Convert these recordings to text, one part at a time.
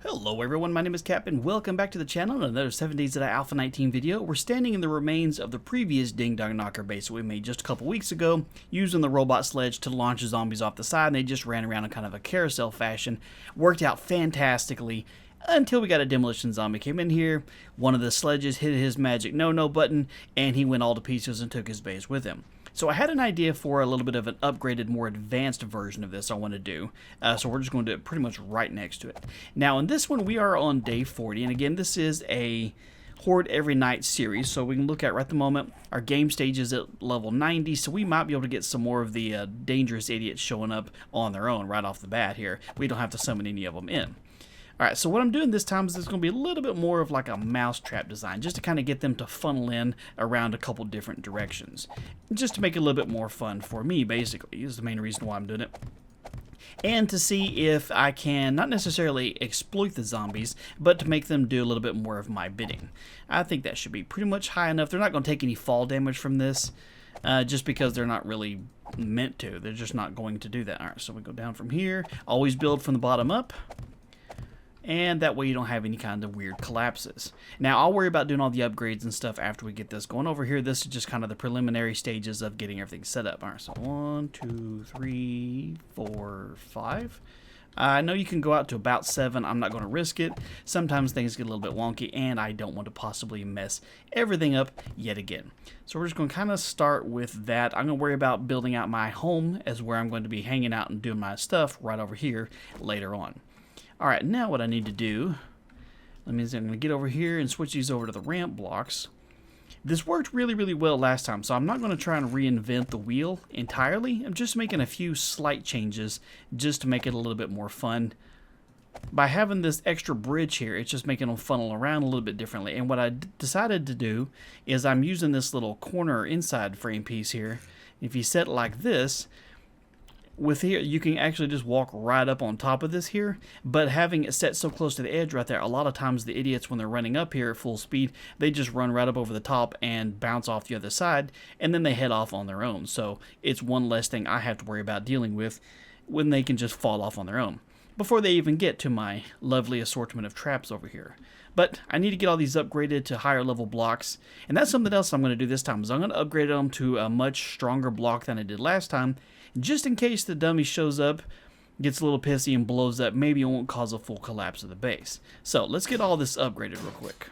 Hello everyone, my name is Cap and welcome back to the channel and another 7 Days to Die Alpha 19 video. We're standing in the remains of the previous Ding Dong Knocker base that we made just a couple weeks ago, using the robot sledge to launch zombies off the side, and they just ran around in kind of a carousel fashion. Worked out fantastically until we got a demolition zombie came in here. One of the sledges hit his magic no-no button and he went all to pieces and took his base with him. So I had an idea for a little bit of an upgraded, more advanced version of this I want to do. So we're just going to do it pretty much right next to it. Now in this one we are on day 40, and again this is a Horde every night series, so we can look at right at the moment our game stage is at level 90, so we might be able to get some more of the dangerous idiots showing up on their own right off the bat here. We don't have to summon any of them in. Alright, so what I'm doing this time is it's going to be a little bit more of like a mousetrap design, just to kind of get them to funnel in around a couple different directions. Just to make it a little bit more fun for me, basically, is the main reason why I'm doing it. And to see if I can, not necessarily exploit the zombies, but to make them do a little bit more of my bidding. I think that should be pretty much high enough. They're not going to take any fall damage from this, just because they're not really meant to. They're just not going to do that. Alright, so we go down from here. Always build from the bottom up. And that way you don't have any kind of weird collapses. Now, I'll worry about doing all the upgrades and stuff after we get this going over here. This is just kind of the preliminary stages of getting everything set up. All right, so 1, 2, 3, 4, 5. I know you can go out to about 7. I'm not going to risk it. Sometimes things get a little bit wonky, and I don't want to possibly mess everything up yet again. So we're just going to kind of start with that. I'm going to worry about building out my home as where I'm going to be hanging out and doing my stuff right over here later on. Alright, now what I need to do, that means I'm going to get over here and switch these over to the ramp blocks. This worked really well last time, so I'm not going to try and reinvent the wheel entirely. I'm just making a few slight changes just to make it a little bit more fun. By having this extra bridge here, it's just making them funnel around a little bit differently. And what I decided to do is I'm using this little corner inside frame piece here. If you set it like this, with here, you can actually just walk right up on top of this here, but having it set so close to the edge right there, a lot of times the idiots, when they're running up here at full speed, they just run right up over the top and bounce off the other side, and then they head off on their own. So it's one less thing I have to worry about dealing with when they can just fall off on their own, before they even get to my lovely assortment of traps over here. But I need to get all these upgraded to higher level blocks, and that's something else I'm going to do this time, is I'm going to upgrade them to a much stronger block than I did last time, just in case the dummy shows up, gets a little pissy and blows up. Maybe it won't cause a full collapse of the base. So let's get all this upgraded real quick.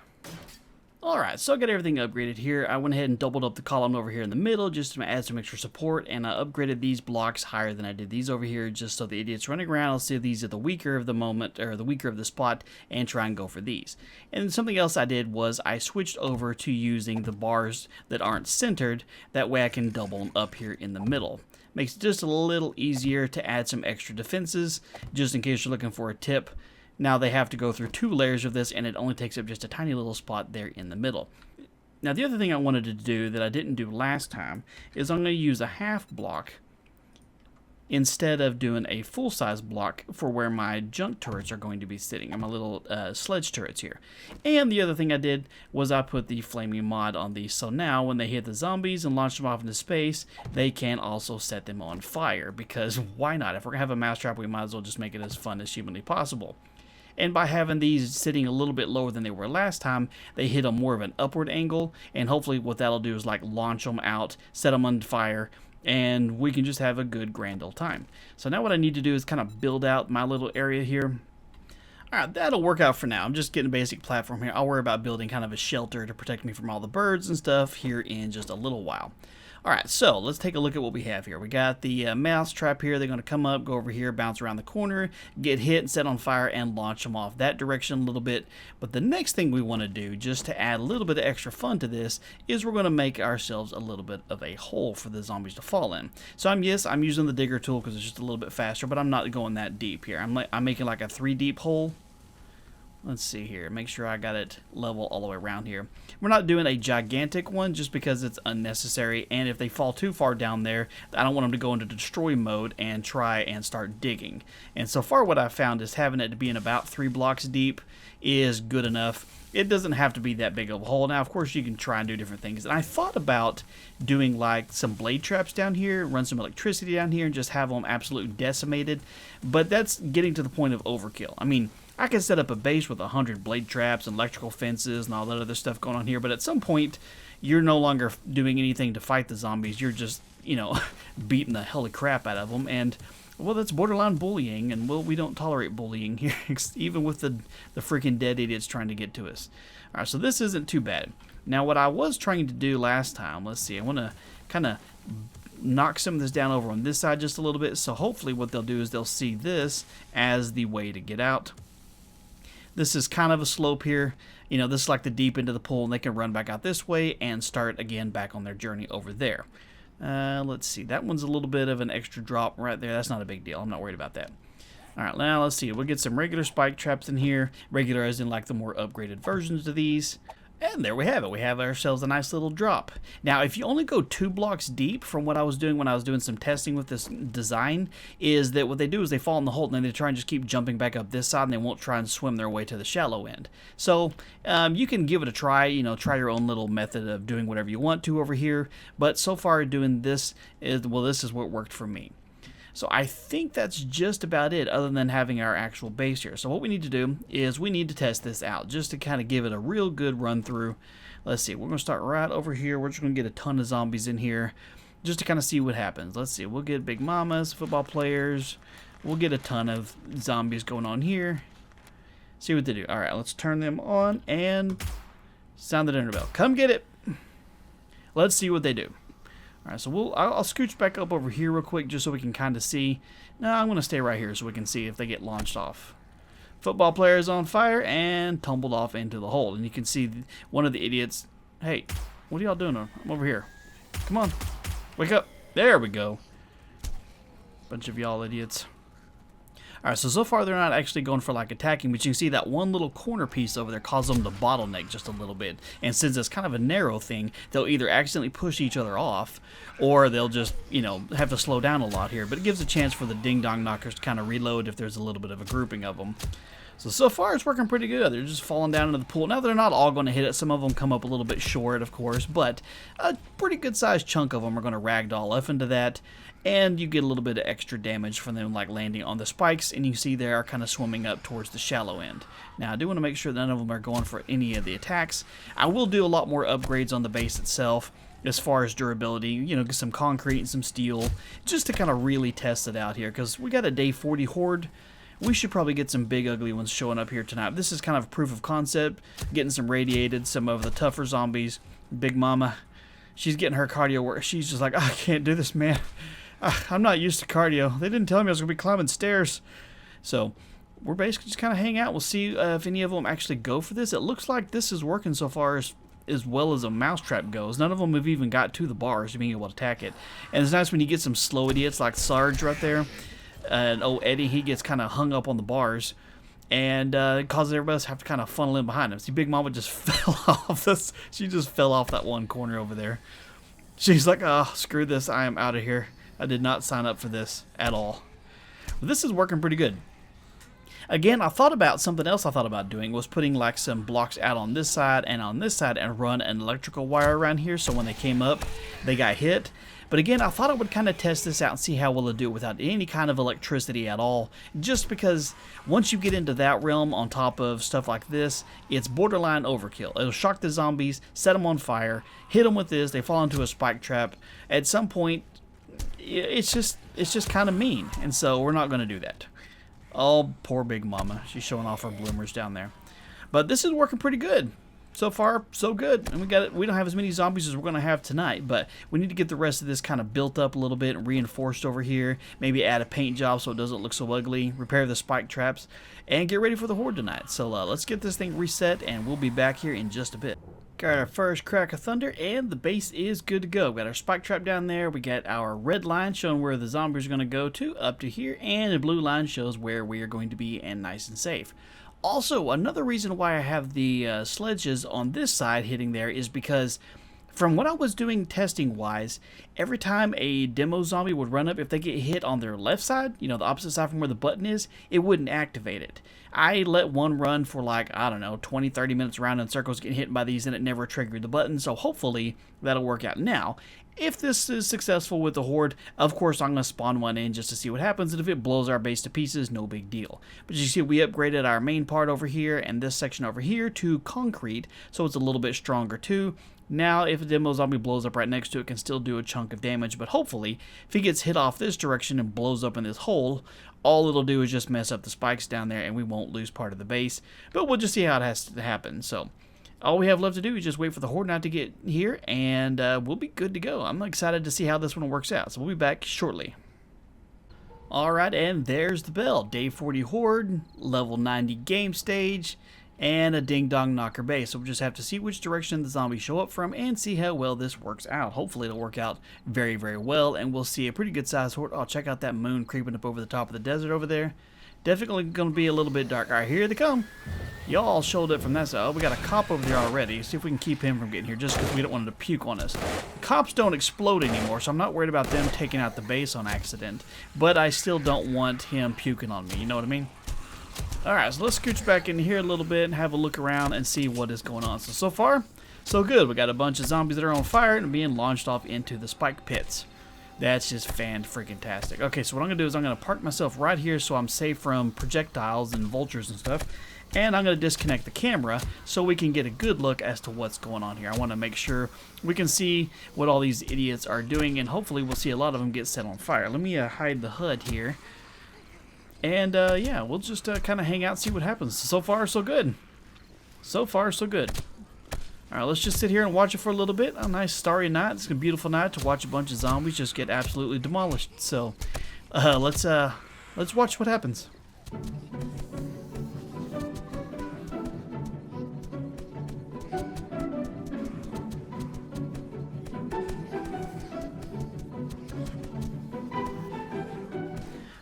Alright, so I got everything upgraded here. I went ahead and doubled up the column over here in the middle just to add some extra support, and I upgraded these blocks higher than I did these over here, just so the idiots running around will see these are the weaker of the moment, or the weaker of the spot, and try and go for these. And something else I did was I switched over to using the bars that aren't centered. That way I can double them up here in the middle. Makes it just a little easier to add some extra defenses, just in case you're looking for a tip. Now they have to go through 2 layers of this, and it only takes up just a tiny little spot there in the middle. Now the other thing I wanted to do that I didn't do last time is I'm going to use a half block instead of doing a full-size block for where my junk turrets are going to be sitting, and my little sledge turrets here. And the other thing I did was I put the flaming mod on these, so now when they hit the zombies and launch them off into space, they can also set them on fire, because why not? If we're going to have a mousetrap, we might as well just make it as fun as humanly possible. And by having these sitting a little bit lower than they were last time, they hit a more of an upward angle, and hopefully what that'll do is like launch them out, set them on fire, and we can just have a good grand old time. So now what I need to do is kind of build out my little area here. Alright, that'll work out for now. I'm just getting a basic platform here. I'll worry about building kind of a shelter to protect me from all the birds and stuff here in just a little while. Alright, so let's take a look at what we have here. We got the mouse trap here. They're going to come up, go over here, bounce around the corner, get hit, set on fire, and launch them off that direction a little bit. But the next thing we want to do, just to add a little bit of extra fun to this, is we're going to make ourselves a little bit of a hole for the zombies to fall in. So I'm using the digger tool because it's just a little bit faster, but I'm not going that deep here. I'm making like a 3 deep hole. Let's see here. Make sure I got it level all the way around here. We're not doing a gigantic one just because it's unnecessary, and if they fall too far down there, I don't want them to go into destroy mode and try and start digging. And so far what I've found is having it to be in about 3 blocks deep is good enough. It doesn't have to be that big of a hole. Now, of course, you can try and do different things. And I thought about doing like some blade traps down here, run some electricity down here, and just have them absolutely decimated. But that's getting to the point of overkill. I mean, I could set up a base with 100 blade traps and electrical fences and all that other stuff going on here, but at some point, you're no longer doing anything to fight the zombies. You're just, you know, beating the hell of crap out of them, and well, that's borderline bullying, and well, we don't tolerate bullying here, even with the freaking dead idiots trying to get to us. All right, so this isn't too bad. Now, what I was trying to do last time, let's see, I want to kind of knock some of this down over on this side just a little bit, so hopefully what they'll do is they'll see this as the way to get out. This is kind of a slope here. You know, this is like the deep into the pool, and they can run back out this way and start again back on their journey over there. Let's see, that one's a little bit of an extra drop right there. That's not a big deal. I'm not worried about that. All right, now let's see. We'll get some regular spike traps in here. Regular as in like the more upgraded versions of these. And there we have it. We have ourselves a nice little drop. Now, if you only go 2 blocks deep, from what I was doing when I was doing some testing with this design, is that what they do is they fall in the hole and then they try and just keep jumping back up this side, and they won't try and swim their way to the shallow end. So you can give it a try, you know, try your own little method of doing whatever you want to over here. But so far doing this is, well, this is what worked for me. So I think that's just about it, other than having our actual base here. So what we need to do is we need to test this out, just to kind of give it a real good run through. Let's see, we're going to start right over here. We're just going to get a ton of zombies in here, just to kind of see what happens. Let's see, we'll get big mamas, football players. We'll get a ton of zombies going on here. See what they do. All right, let's turn them on and sound the dinner bell. Come get it. Let's see what they do. All right, so I'll scooch back up over here real quick just so we can kind of see. No, I'm going to stay right here so we can see if they get launched off. Football player is on fire and tumbled off into the hole. And you can see one of the idiots. Hey, what are y'all doing? I'm over here. Come on. Wake up. There we go. Bunch of y'all idiots. Alright, so far they're not actually going for like attacking, but you can see that one little corner piece over there causes them to bottleneck just a little bit. And since it's kind of a narrow thing, they'll either accidentally push each other off, or they'll just, you know, have to slow down a lot here. But it gives a chance for the ding-dong knockers to kind of reload if there's a little bit of a grouping of them. So far it's working pretty good. They're just falling down into the pool. Now they're not all going to hit it. Some of them come up a little bit short, of course, but a pretty good sized chunk of them are going to ragdoll up into that. And you get a little bit of extra damage from them like landing on the spikes, and you see they are kind of swimming up towards the shallow end. Now I do want to make sure none of them are going for any of the attacks. I will do a lot more upgrades on the base itself as far as durability, you know, get some concrete and some steel, just to kind of really test it out here, because we got a day 40 horde. We should probably get some big ugly ones showing up here tonight. This is kind of proof of concept, getting some radiated, some of the tougher zombies. Big Mama, she's getting her cardio work. She's just like, I can't do this, man. I'm not used to cardio. They didn't tell me I was going to be climbing stairs. So we're basically just kind of hang out. We'll see if any of them actually go for this. It looks like this is working so far as well as a mousetrap goes. None of them have even got to the bars to being able to attack it. And it's nice when you get some slow idiots like Sarge right there. And Eddie, he gets kind of hung up on the bars. And it causes everybody else to have to kind of funnel in behind him. See, Big Mama just fell off this. She just fell off that one corner over there. She's like, oh, screw this. I am out of here. I did not sign up for this at all. But this is working pretty good. Again, I thought about something else I thought about doing was putting like some blocks out on this side and on this side and run an electrical wire around here so when they came up, they got hit. But again, I thought I would kind of test this out and see how well it'll do it without any kind of electricity at all. Just because once you get into that realm on top of stuff like this, it's borderline overkill. It'll shock the zombies, set them on fire, hit them with this, they fall into a spike trap. At some point, it's just kind of mean, and so we're not going to do that. Oh, poor Big Mama. She's showing off her bloomers down there. But this is working pretty good. So far, so good. And we don't have as many zombies as we're going to have tonight, but we need to get the rest of this kind of built up a little bit and reinforced over here. Maybe add a paint job so it doesn't look so ugly. Repair the spike traps, and get ready for the horde tonight. So let's get this thing reset, and we'll be back here in just a bit. Got our first crack of thunder, and the base is good to go. We got our spike trap down there. We got our red line showing where the zombies are going to go to, up to here, and the blue line shows where we are going to be and nice and safe. Also, another reason why I have the sledges on this side hitting there is because From what I was doing testing wise, every time a demo zombie would run up, if they get hit on their left side, you know, the opposite side from where the button is, it wouldn't activate it. I let one run for like, I don't know, 20-30 minutes around in circles getting hit by these, and it never triggered the button, so hopefully that'll work out. Now, if this is successful with the Horde, of course I'm going to spawn one in just to see what happens, and if it blows our base to pieces, no big deal. But you see, we upgraded our main part over here and this section over here to concrete, so it's a little bit stronger too. Now, if a demo zombie blows up right next to it, it can still do a chunk of damage, but hopefully, if he gets hit off this direction and blows up in this hole, all it'll do is just mess up the spikes down there, and we won't lose part of the base. But we'll just see how it has to happen. So, all we have left to do is just wait for the Horde Knight to get here, and we'll be good to go. I'm excited to see how this one works out, so we'll be back shortly. Alright, and there's the bell. Day 40 Horde, level 90 game stage, and a ding-dong knocker base. So we'll just have to see which direction the zombies show up from and see how well this works out. Hopefully it'll work out very, very well, and we'll see a pretty good sized horde. Oh, check out that moon creeping up over the top of the desert over there. Definitely going to be a little bit dark. Alright, here they come. Y'all showed up from that side. Oh, we got a cop over there already. See if we can keep him from getting here, just because we don't want him to puke on us. The cops don't explode anymore, so I'm not worried about them taking out the base on accident. But I still don't want him puking on me, you know what I mean? Alright, so let's scooch back in here a little bit and have a look around and see what is going on. So far, so good. We got a bunch of zombies that are on fire and being launched off into the spike pits. That's just fan-freaking-tastic. Okay, so what I'm going to do is I'm going to park myself right here so I'm safe from projectiles and vultures and stuff. And I'm going to disconnect the camera so we can get a good look as to what's going on here. I want to make sure we can see what all these idiots are doing, and hopefully we'll see a lot of them get set on fire. Let me hide the HUD here. And, yeah, we'll just kind of hang out and see what happens. So far, so good. So far, so good. Alright, let's just sit here and watch it for a little bit. A nice starry night. It's a beautiful night to watch a bunch of zombies just get absolutely demolished. So, let's watch what happens.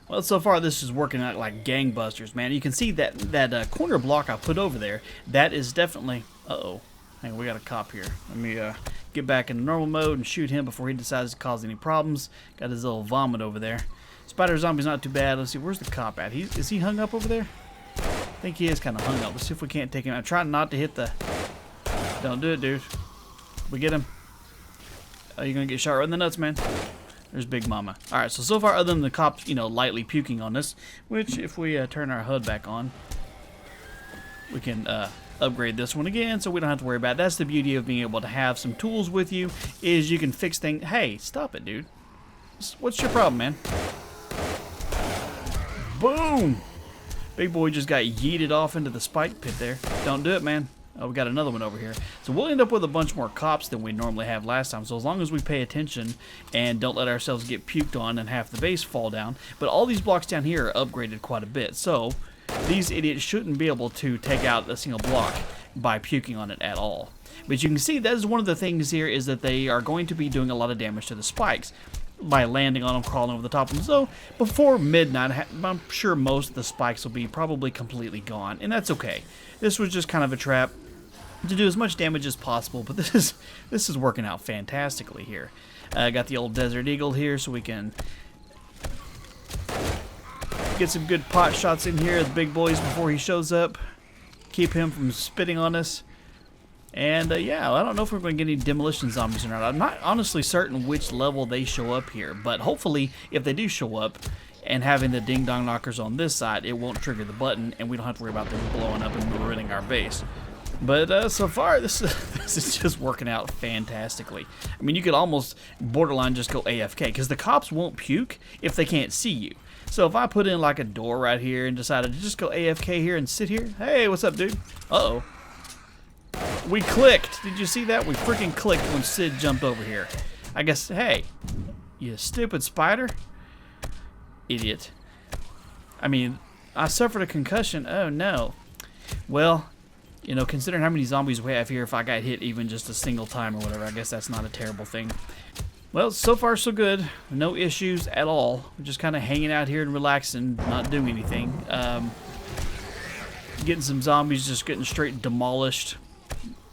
Well, so far this is working out like gangbusters, man. You can see that corner block I put over there. That is definitely... Uh-oh. Hang on, we got a cop here. Let me get back into normal mode and shoot him before he decides to cause any problems. Got his little vomit over there. Spider zombie's not too bad. Let's see, where's the cop at? Is he hung up over there? I think he is kind of hung up. Let's see if we can't take him out. Try not to hit the... Don't do it, dude. We get him. Oh, you're going to get shot right in the nuts, man. There's Big Mama. Alright, so far, other than the cops, you know, lightly puking on us, which, if we turn our HUD back on, we can upgrade this one again, so we don't have to worry about it. That's the beauty of being able to have some tools with you, is you can fix things. Hey, stop it, dude. What's your problem, man? Boom! Big boy just got yeeted off into the spike pit there. Don't do it, man. Oh, we got another one over here. So we'll end up with a bunch more cops than we normally have last time. So as long as we pay attention and don't let ourselves get puked on and half the base fall down. But all these blocks down here are upgraded quite a bit. So these idiots shouldn't be able to take out a single block by puking on it at all. But you can see that is one of the things here, is that they are going to be doing a lot of damage to the spikes by landing on them, crawling over the top of them. So before midnight, I'm sure most of the spikes will be probably completely gone. And that's okay. This was just kind of a trap to do as much damage as possible, but this is working out fantastically here. Got the old Desert Eagle here, so we can get some good pot shots in here, the big boys, before he shows up. Keep him from spitting on us. And yeah, I don't know if we're going to get any demolition zombies or not. I'm not honestly certain which level they show up here, but hopefully, if they do show up, and having the ding-dong knockers on this side, it won't trigger the button, and we don't have to worry about them blowing up and ruining our base. But so far, this is just working out fantastically. I mean, you could almost borderline just go AFK, because the cops won't puke if they can't see you. So if I put in like a door right here and decided to just go AFK here and sit here, hey, what's up, dude? Uh-oh. We clicked. Did you see that? We freaking clicked when Sid jumped over here. I guess, hey, you stupid spider. Idiot. I mean, I suffered a concussion. Oh, no. Well... You know, considering how many zombies we have here, if I got hit even just a single time or whatever, I guess that's not a terrible thing. Well, so far so good. No issues at all. We're just kind of hanging out here and relaxing, not doing anything. Getting some zombies just getting straight demolished.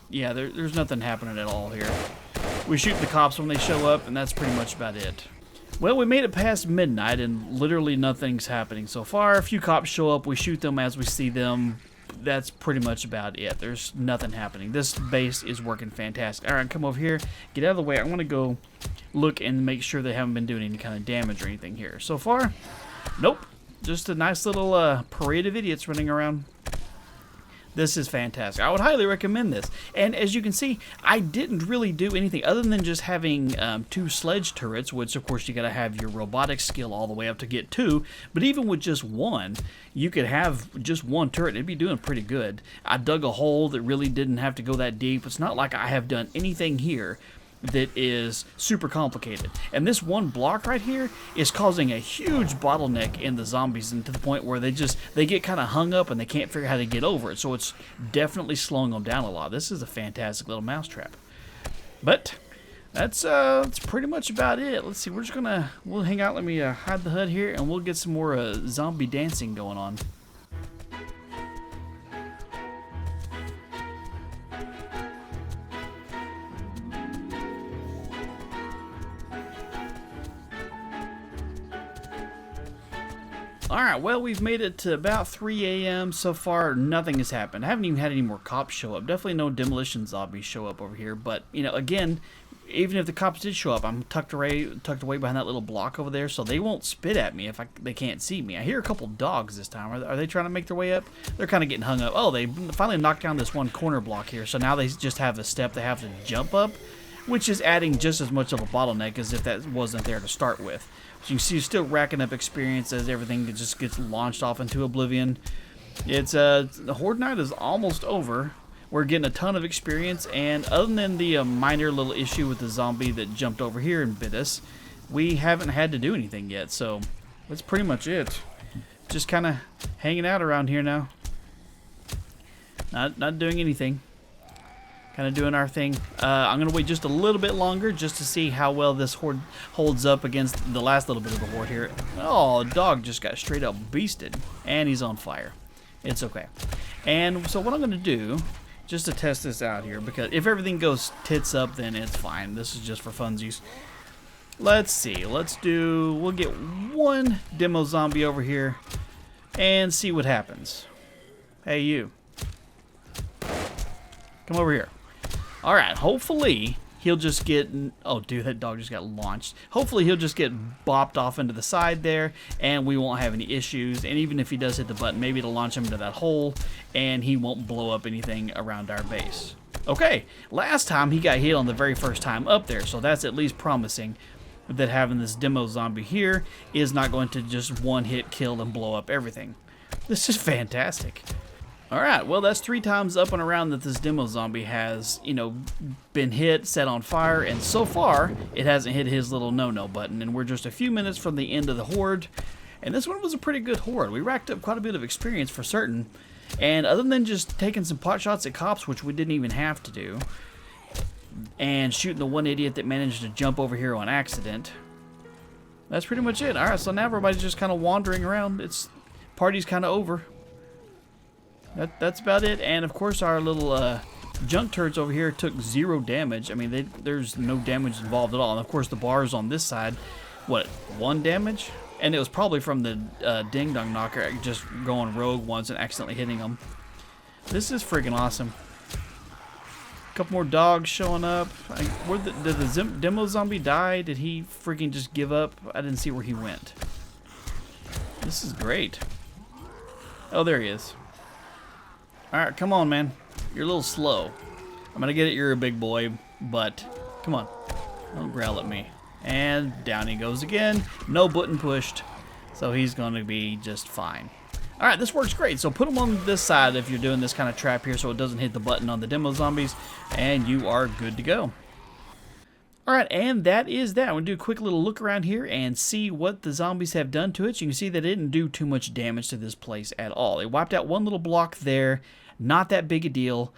Yeah, there's nothing happening at all here. we shoot the cops when they show up, and that's pretty much about it. Well, we made it past midnight, and literally nothing's happening so far. A few cops show up, we shoot them as we see them. That's pretty much about it. There's nothing happening. This base is working fantastic. All right, come over here. Get out of the way. I want to go look and make sure they haven't been doing any kind of damage or anything here. So far, nope. Just a nice little parade of idiots running around. This is fantastic. I would highly recommend this. And as you can see, I didn't really do anything other than just having 2 sledge turrets, which of course you gotta have your robotics skill all the way up to get 2. But even with just 1, you could have just 1 turret. It'd be doing pretty good. I dug a hole that really didn't have to go that deep. It's not like I have done anything here that is super complicated. And this one block right here is causing a huge bottleneck in the zombies, and to the point where they get kind of hung up and they can't figure out how to get over it. So it's definitely slowing them down a lot. This is a fantastic little mousetrap. But that's pretty much about it. Let's see, we'll hang out. Let me hide the HUD here, and we'll get some more zombie dancing going on. Alright, well, we've made it to about 3 a.m. So far, nothing has happened. I haven't even had any more cops show up. Definitely no demolition zombies show up over here. But, you know, again, even if the cops did show up, I'm tucked away behind that little block over there, so they won't spit at me if they can't see me. I hear a couple dogs this time. Are they trying to make their way up? They're kind of getting hung up. Oh, they finally knocked down this one corner block here, so now they just have a step they have to jump up, which is adding just as much of a bottleneck as if that wasn't there to start with. So you can see you're still racking up experience as everything just gets launched off into oblivion. It's the Horde night is almost over. We're getting a ton of experience, and other than the minor little issue with the zombie that jumped over here and bit us, we haven't had to do anything yet. So that's pretty much it. Just kind of hanging out around here now. Not doing anything. Kind of doing our thing. I'm going to wait just a little bit longer just to see how well this Horde holds up against the last little bit of the Horde here. Oh, dog just got straight up beasted. And he's on fire. It's okay. And so what I'm going to do, just to test this out here, because if everything goes tits up, then it's fine. This is just for funsies. Let's see. We'll get 1 demo zombie over here and see what happens. Hey, you. Come over here. Alright, hopefully he'll just get... Oh, dude, that dog just got launched. Hopefully he'll just get bopped off into the side there, and we won't have any issues. And even if he does hit the button, maybe it'll launch him into that hole, and he won't blow up anything around our base. Okay, last time he got hit on the very first time up there, so that's at least promising that having this demo zombie here is not going to just one-hit kill and blow up everything. This is fantastic. Alright, well, that's 3 times up and around that this demo zombie has, you know, been hit, set on fire, and so far, it hasn't hit his little no-no button, and we're just a few minutes from the end of the Horde, and this one was a pretty good Horde. We racked up quite a bit of experience for certain, and other than just taking some pot shots at cops, which we didn't even have to do, and shooting the one idiot that managed to jump over here on accident, that's pretty much it. Alright, so now everybody's just kind of wandering around. Party's kind of over. That's about it. And of course our little junk turrets over here took 0 damage. I mean, there's no damage involved at all. And of course the bars on this side, what, 1 damage? And it was probably from the ding dong knocker just going rogue once and accidentally hitting them. This is freaking awesome. A couple more dogs showing up. Did the demo zombie die? Did he freaking just give up? I didn't see where he went. This is great. Oh, there he is. Alright, come on, man. You're a little slow. I'm gonna get it, you're a big boy, but come on. Don't growl at me. And down he goes again. No button pushed. So he's gonna be just fine. Alright, this works great. So put him on this side if you're doing this kind of trap here so it doesn't hit the button on the demo zombies, and you are good to go. Alright, and that is that. I'm going to do a quick little look around here and see what the zombies have done to it. You can see that it didn't do too much damage to this place at all. It wiped out 1 little block there. Not that big a deal.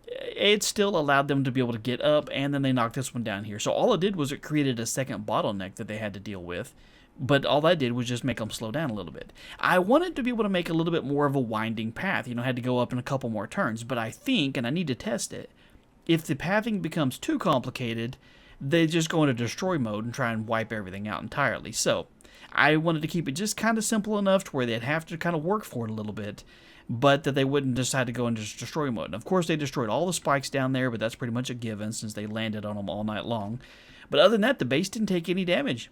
It still allowed them to be able to get up, and then they knocked this one down here. So all it did was it created a second bottleneck that they had to deal with. But all that did was just make them slow down a little bit. I wanted to be able to make a little bit more of a winding path. You know, I had to go up in a couple more turns. But I think, and I need to test it, if the pathing becomes too complicated, they just go into destroy mode and try and wipe everything out entirely. So I wanted to keep it just kind of simple enough to where they'd have to kind of work for it a little bit, but that they wouldn't decide to go into destroy mode. And of course, they destroyed all the spikes down there, but that's pretty much a given since they landed on them all night long. But other than that, the base didn't take any damage.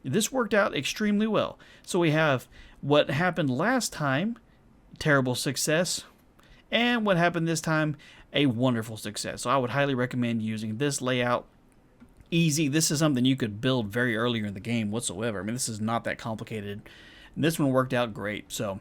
This worked out extremely well. So we have what happened last time, terrible success, and what happened this time, a wonderful success. So I would highly recommend using this layout. Easy. This is something you could build very earlier in the game whatsoever. I mean, this is not that complicated. And this one worked out great. So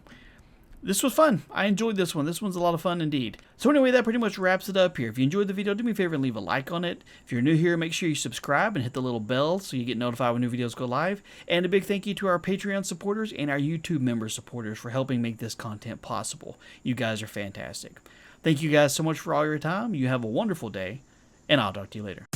this was fun. I enjoyed this one. This one's a lot of fun indeed. So anyway, that pretty much wraps it up here. If you enjoyed the video, do me a favor and leave a like on it. If you're new here, make sure you subscribe and hit the little bell so you get notified when new videos go live. And a big thank you to our Patreon supporters and our YouTube member supporters for helping make this content possible. You guys are fantastic. Thank you guys so much for all your time. You have a wonderful day, and I'll talk to you later.